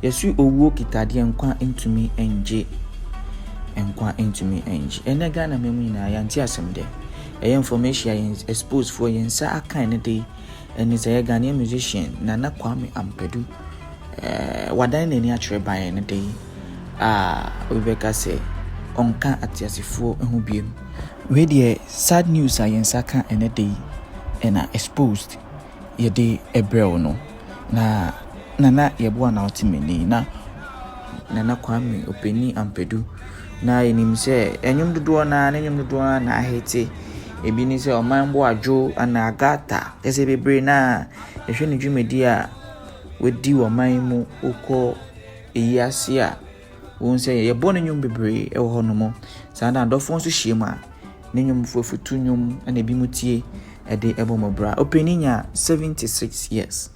Yesu owo kitade enkwa entumi enje. Enkwa entumi enje. Ene Ghana memu nyina yanti asem de. Information yen exposed for yen sa akan ne de. Ene say Ghanaian musician Nana Kwame Ampedu. Wadan ne ni atwere ban ne de. Obeka say onka atiasifo ehu biem. We dey sad news yen sa kan ene de. Ena exposed ye de ebrel no. Na Nana yebua na otimeni na Nana Kwame openi Ampedu na enim se enyum dodo na enyum dodo na ahete ebi ni se omanbo adwo ana agata ese bebre na ehwe ne dwumedi a wodi oman mu okọ eyiase a won se yebo ne nyum bebre e wo hono mo sa na adofo nso hiem a ne nyum fofutu nyum na ebi mutie ede ebomobra openi nya 76 years.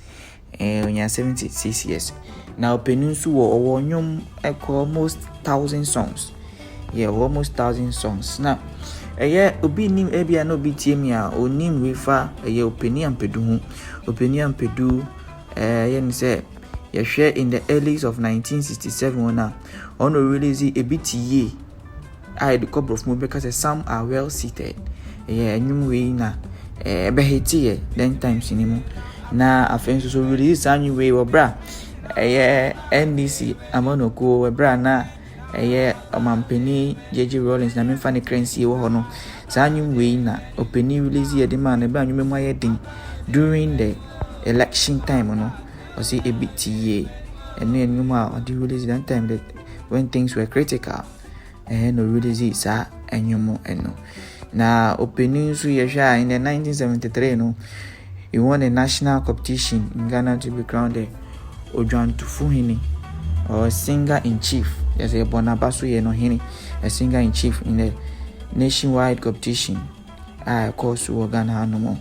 Onya 76 years. Now Peninsu wo nyum eko almost 1,000 songs. Yeah, almost 1,000 songs. Now obi nim ebia no bi tiemi a onim refa openi Ampedu hu. Openi Ampedu yen say ye share in the early of 1967 na ono release a bit ye. I the couple of movies because some are well seated. Nyum we na beheti then times anymore. Na afenso so release anyway obra NDC amonoko obra na omampeni JJ Rollins na memfa ne currency wo hono anyway na openi release ye de man ebra nwumemu ayedin during the election time no o say a bit ye enuma o the release that time that when things were critical no release sa enwumu eno na openi so ye hwa in the 1973 no. He won a national competition in Ghana to be crowned the Ojuantufuhini or singer-in-chief. There's a Bonabasu Yenohini, a singer-in-chief in the nationwide competition. Of course, Ghana no more.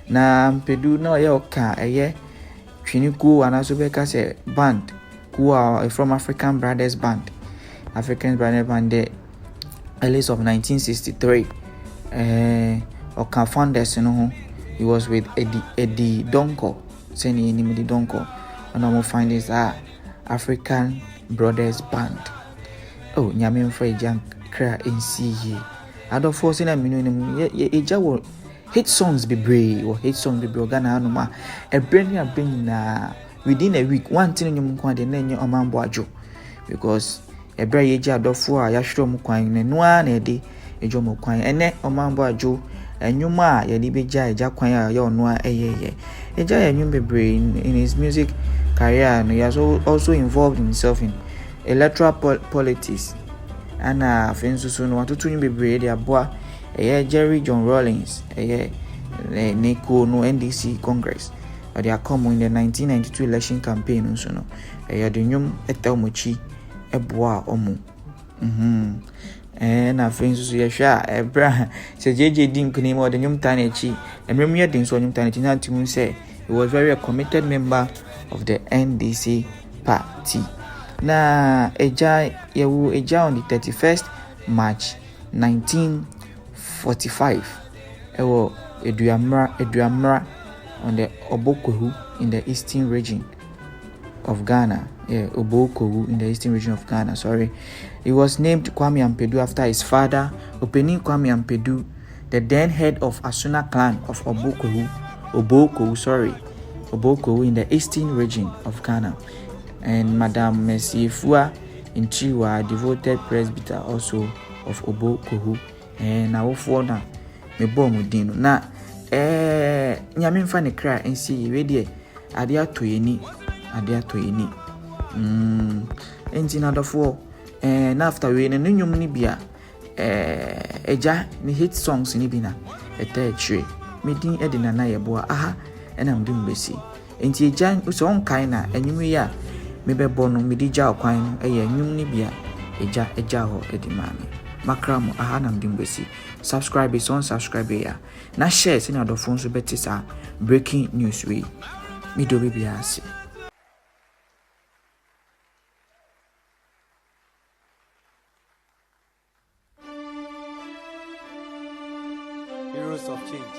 Na Ampedu no yoka a Chiniku and Azubeka say band who are from African Brothers Band. African Brothers Band the early of 1963. Oka founders you know. He was with Eddie Donko, saying name Eddie Donko, and I'm find this African Brothers Band. Oh, Nyamin for a junk cry in see. I don't force in a minute. Ye hit songs be brave or hit songs be brave. Ghana no ma. A brand new been within a week. One thing you mukwa the name your man boajo because a brave eja do for ya show mukwa ne noa na ede ejo mukwa ene oman boajo. Enyuma ya libeja eja kwan ya onwa eyeye eja ya nyum bebre in his music career and he has also involved himself in electoral politics and afenso so no atutu nyum bebre de aboa Jerry John Rawlings Neko no NDC Congress they are come in the 1992 election campaign so no de nyum etelmochi eboa omu na friends so yehwa ebra se JJ dim kuni mo de nyum tanechi emrem ye din so nyum tanechi na timu say he was very a committed member of the NDC party na eja on the 31st March 1945 ewo eduamra on the Obokohu in the eastern region of Ghana. Obokohu in the eastern region of Ghana, sorry. He was named Kwame Ampedu after his father, Openi Kwame Ampedu, the then head of Asuna clan of Obokohu in the eastern region of Ghana. And Madam Messiefua Inchiwa, devoted presbyter also of Obokohu. And now for na mebo mudino. Na nyame mfa ne kra ensi we de ade atoyeni. Enti na dofo na after we ne nyum ni bia eja ni hit songs ni bi na etachre medin edi na yebo aha ena mdum besi enti eja so onkan na enyum ya mebebo no medija okwan no enyum ni bia eja ho edi mame makramo aha na mdum besi subscribe is on subscribe ya na share se na dofo nso betisa breaking news we mi do bibia ase. Heroes of Change.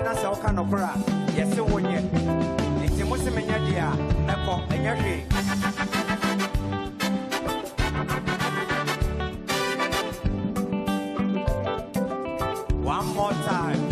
na se oka no kora yesi wonye enti musi menya dia eko enya hwe one more time.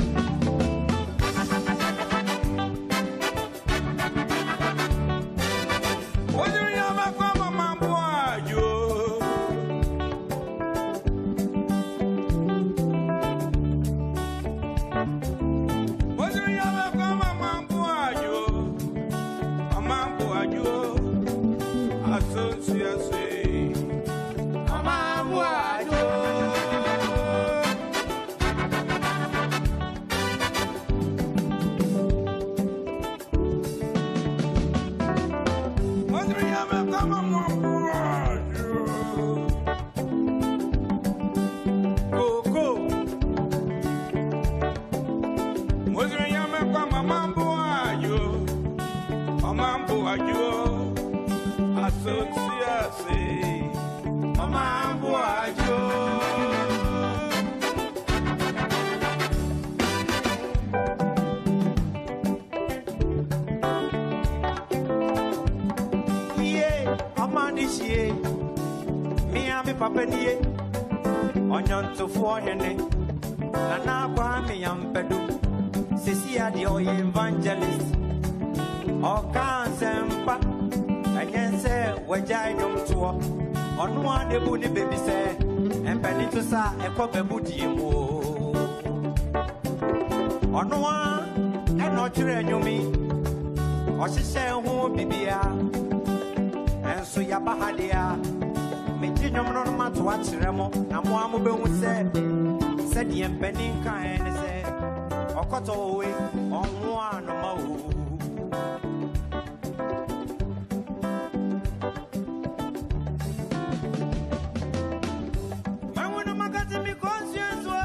Papa nie onyanto fo hene na Kwame Ampedu sisi ade o evangelist o kan sempa ayense wajai dom to onu ade bu ni baby se empani to sa ekobebu die mu onu a eno kire nyumi o hihye ho bibia enso ya bahadia meji nyomno no mato akyeremo na mo amu behu se die mpani kan ne se okoto we onwo anoma wo manwono magati mi conscience we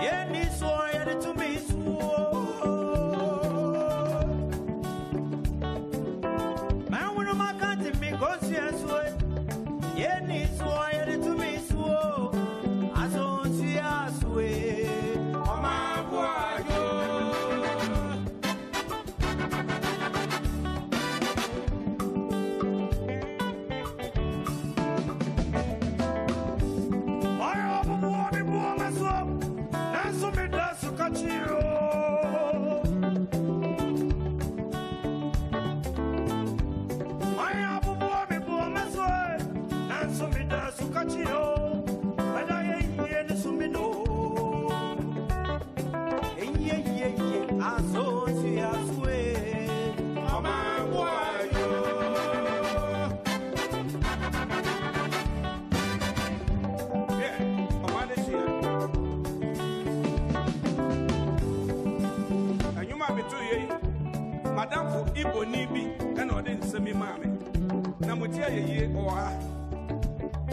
ye ni so ye de to me so manwono magati mi conscience we Yeni soye to me so azonti aswe amabwajo Ayo buoni buona so naso me dasu kachiro Ayo buoni buona so Sumida sukachio Badaye ye sumino Ye aso si aswe Amangwayo Amadeshia Anyuma bitu ye Madam for Ibo nibi Eno de nsemi mame Na mutia ye oha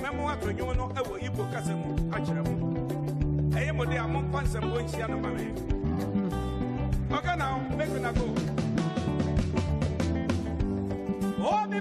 Memo ato nyo no ewo Igbo kasa mu akyere mu eye mo de amon pansem bo nhia no mame okay now make una go oh be